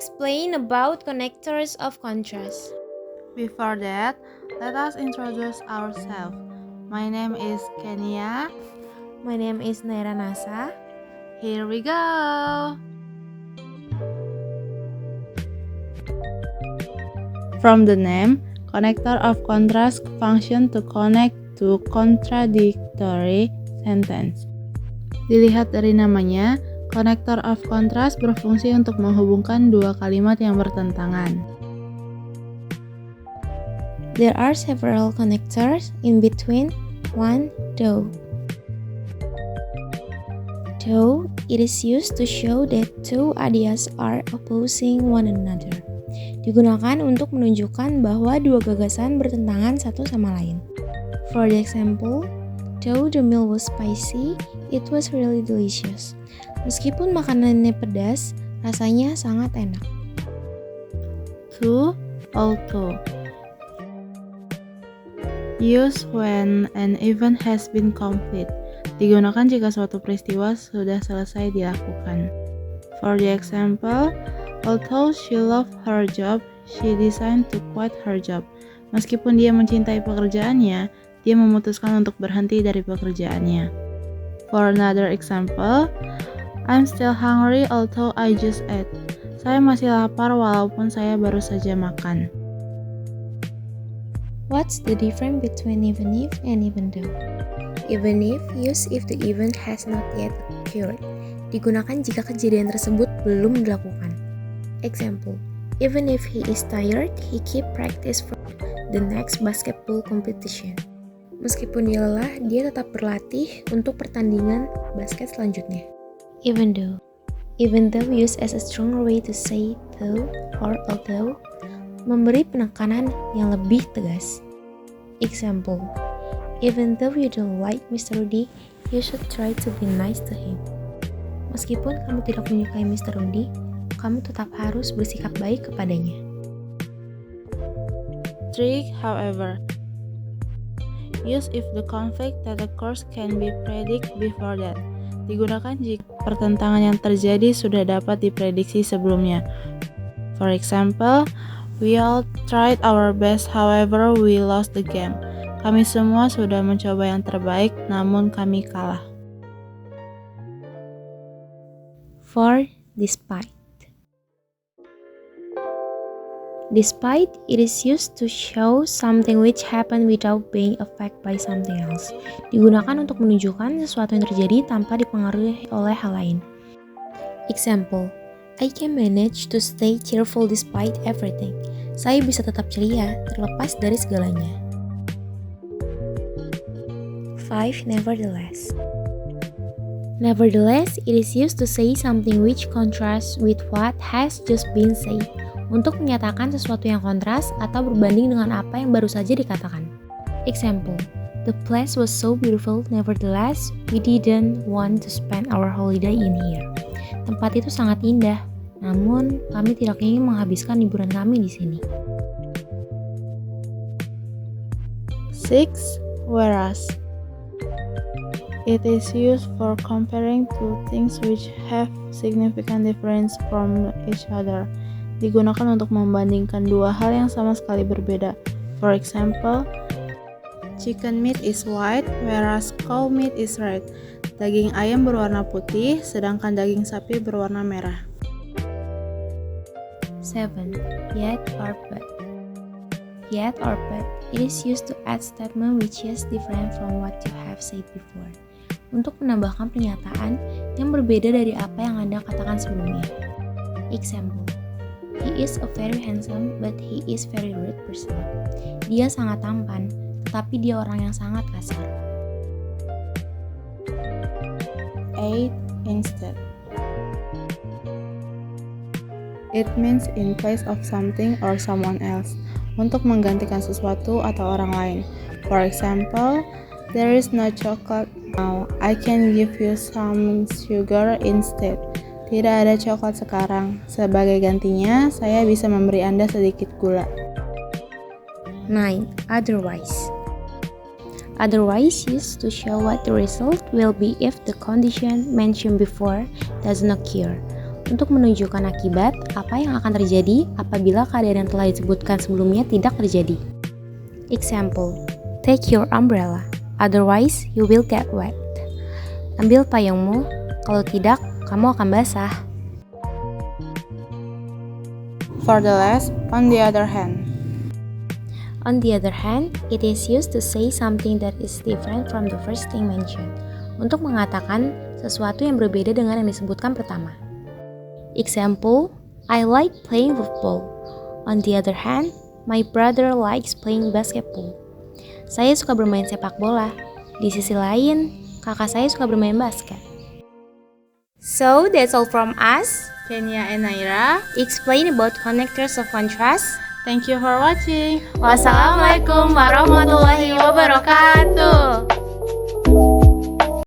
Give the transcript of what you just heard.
explain about connectors of contrast. Before that, let us introduce ourselves. My name is Kenia. My name is Naira Nasa. Here we go! From the name, connector of contrast function to connect two contradictory sentence. Dilihat dari namanya, connector of contrast berfungsi untuk menghubungkan dua kalimat yang bertentangan. There are several connectors in between one though. Though it is used to show that two ideas are opposing one another. Digunakan untuk menunjukkan bahwa dua gagasan bertentangan satu sama lain. For the example, though the meal was spicy, it was really delicious. Meskipun makanannya pedas, rasanya sangat enak. To, although. Use when an event has been complete. Digunakan jika suatu peristiwa sudah selesai dilakukan. For the example, although she loved her job, she decided to quit her job. Meskipun dia mencintai pekerjaannya, dia memutuskan untuk berhenti dari pekerjaannya. For another example, I'm still hungry although I just ate. Saya masih lapar walaupun saya baru saja makan. What's the difference between even if and even though? Even if used if the event has not yet occurred. Digunakan jika kejadian tersebut belum dilakukan. Example, even if he is tired, he keep practice for the next basketball competition. Meskipun dia lelah, dia tetap berlatih untuk pertandingan basket selanjutnya. Even though used as a stronger way to say though or although, memberi penekanan yang lebih tegas. Example, even though you don't like Mr. Rudy, you should try to be nice to him. Meskipun kamu tidak menyukai Mr. Rudy, kamu tetap harus bersikap baik kepadanya. Trick, however, use if the conflict that occurs can be predicted before that. Digunakan jika pertentangan yang terjadi sudah dapat diprediksi sebelumnya. For example, we all tried our best, however we lost the game. Kami semua sudah mencoba yang terbaik, namun kami kalah. For despite. Despite, it is used to show something which happened without being affected by something else. Digunakan untuk menunjukkan sesuatu yang terjadi tanpa dipengaruhi oleh hal lain. Example, I can manage to stay cheerful despite everything. Saya bisa tetap ceria terlepas dari segalanya. 5. Nevertheless. Nevertheless, it is used to say something which contrasts with what has just been said. Untuk menyatakan sesuatu yang kontras atau berbanding dengan apa yang baru saja dikatakan. Example, the place was so beautiful, nevertheless, we didn't want to spend our holiday in here. Tempat itu sangat indah, namun kami tidak ingin menghabiskan liburan kami di sini. 6. Whereas. It is used for comparing two things which have significant difference from each other. Digunakan untuk membandingkan dua hal yang sama sekali berbeda. For example, chicken meat is white, whereas cow meat is red. Daging ayam berwarna putih, sedangkan daging sapi berwarna merah. 7. Yet or but. Yet or but, it is used to add statement which is different from what you have said before. Untuk menambahkan pernyataan yang berbeda dari apa yang Anda katakan sebelumnya. Example, he is a very handsome but he is very rude person. Dia sangat tampan, tetapi dia orang yang sangat kasar. 8. Instead. It means in place of something or someone else. Untuk menggantikan sesuatu atau orang lain. For example, there is no chocolate now. I can give you some sugar instead. Tidak ada coklat sekarang. Sebagai gantinya, saya bisa memberi Anda sedikit gula. 9. Otherwise. Otherwise used to show what the result will be if the condition mentioned before doesn't occur. untuk menunjukkan akibat apa yang akan terjadi apabila keadaan yang telah disebutkan sebelumnya tidak terjadi. Example, take your umbrella, otherwise you will get wet. Ambil payungmu, kalau tidak, kamu akan basah. For the last, on the other hand. On the other hand, it is used to say something that is different from the first thing mentioned. Untuk mengatakan sesuatu yang berbeda dengan yang disebutkan pertama. Example, I like playing football. On the other hand, my brother likes playing basketball. Saya suka bermain sepak bola. Di sisi lain, kakak saya suka bermain basket. So, that's all from us. Kenya and Naira, Explain about connectors of contrast. thank you for watching. Wassalamualaikum warahmatullahi wabarakatuh.